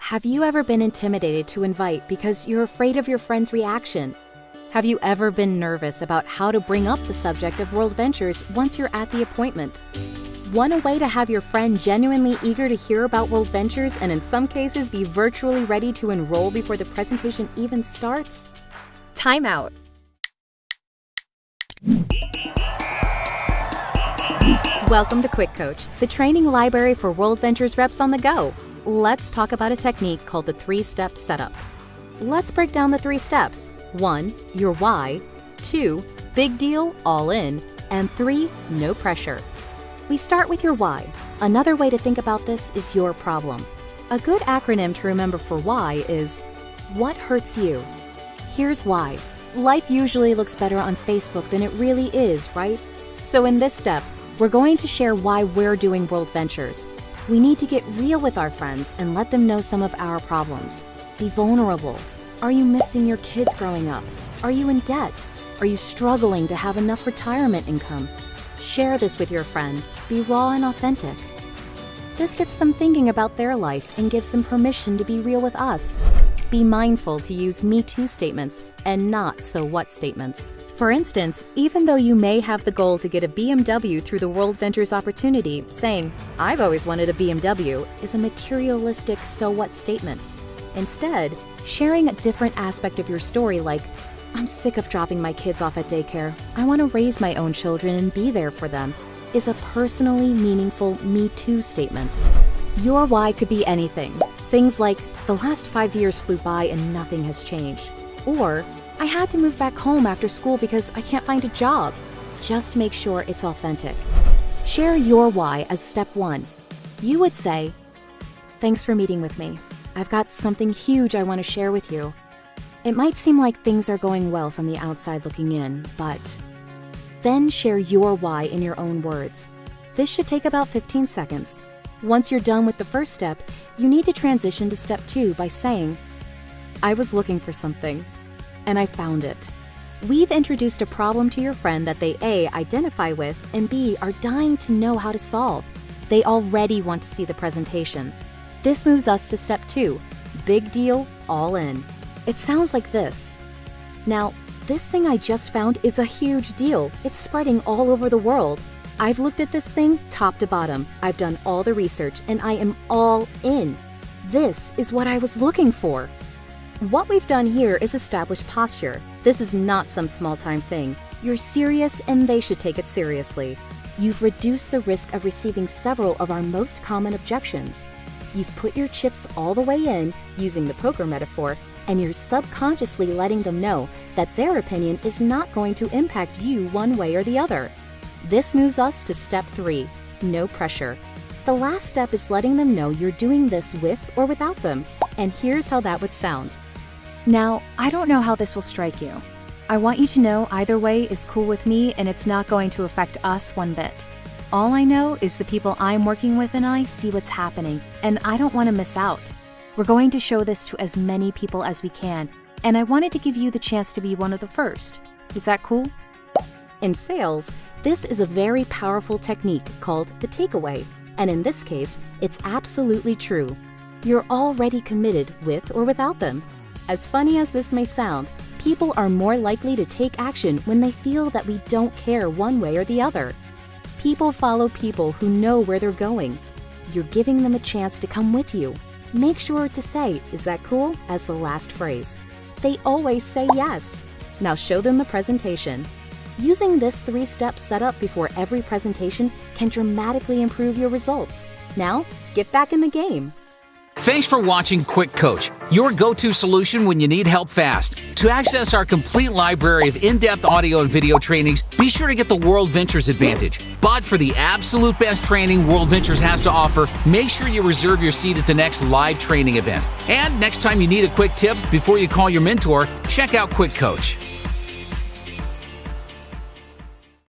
Have you ever been intimidated to invite because you're afraid of your friend's reaction? Have you ever been nervous about how to bring up the subject of WorldVentures once you're at the appointment? Want a way to have your friend genuinely eager to hear about WorldVentures and in some cases be virtually ready to enroll before the presentation even starts? Time out. Welcome to QuickCoach, the training library for WorldVentures reps on the go. Let's talk about a technique called the 3-step setup. Let's break down the 3 steps. 1, your why. 2, big deal, all in. And 3, no pressure. We start with your why. Another way to think about this is your problem. A good acronym to remember for why is, what hurts you? Here's why. Life usually looks better on Facebook than it really is, right? So in this step, we're going to share why we're doing WorldVentures. We need to get real with our friends and let them know some of our problems. Be vulnerable. Are you missing your kids growing up? Are you in debt? Are you struggling to have enough retirement income? Share this with your friend. Be raw and authentic. This gets them thinking about their life and gives them permission to be real with us. Be mindful to use Me Too statements and not so what statements. For instance, even though you may have the goal to get a BMW through the WorldVentures opportunity, saying, "I've always wanted a BMW," is a materialistic so what statement. Instead, sharing a different aspect of your story like, "I'm sick of dropping my kids off at daycare. I want to raise my own children and be there for them," is a personally meaningful Me Too statement. Your why could be anything. Things like, "The last 5 years flew by and nothing has changed." Or, "I had to move back home after school because I can't find a job." Just make sure it's authentic. Share your why as step 1. You would say, "Thanks for meeting with me. I've got something huge I want to share with you. It might seem like things are going well from the outside looking in, but..." Then share your why in your own words. This should take about 15 seconds. Once you're done with the first step, you need to transition to step 2 by saying, "I was looking for something, and I found it." We've introduced a problem to your friend that they A, identify with, and B, are dying to know how to solve. They already want to see the presentation. This moves us to step 2, big deal, all in. It sounds like this. "Now, this thing I just found is a huge deal. It's spreading all over the world. I've looked at this thing top to bottom. I've done all the research, and I am all in. This is what I was looking for." What we've done here is establish posture. This is not some small-time thing. You're serious and they should take it seriously. You've reduced the risk of receiving several of our most common objections. You've put your chips all the way in, using the poker metaphor, and you're subconsciously letting them know that their opinion is not going to impact you one way or the other. This moves us to step 3, no pressure. The last step is letting them know you're doing this with or without them, and here's how that would sound. "Now, I don't know how this will strike you. I want you to know either way is cool with me and it's not going to affect us one bit. All I know is the people I'm working with and I see what's happening, and I don't want to miss out. We're going to show this to as many people as we can, and I wanted to give you the chance to be one of the first. Is that cool?" In sales, this is a very powerful technique called the takeaway, and in this case, it's absolutely true. You're already committed with or without them. As funny as this may sound, people are more likely to take action when they feel that we don't care one way or the other. People follow people who know where they're going. You're giving them a chance to come with you. Make sure to say, "Is that cool?" as the last phrase. They always say yes. Now show them the presentation. Using this 3-step setup before every presentation can dramatically improve your results. Now, get back in the game. Thanks for watching QuickCoach, your go-to solution when you need help fast. To access our complete library of in-depth audio and video trainings, be sure to get the WorldVentures Advantage. But for the absolute best training WorldVentures has to offer, make sure you reserve your seat at the next live training event. And next time you need a quick tip before you call your mentor, check out QuickCoach.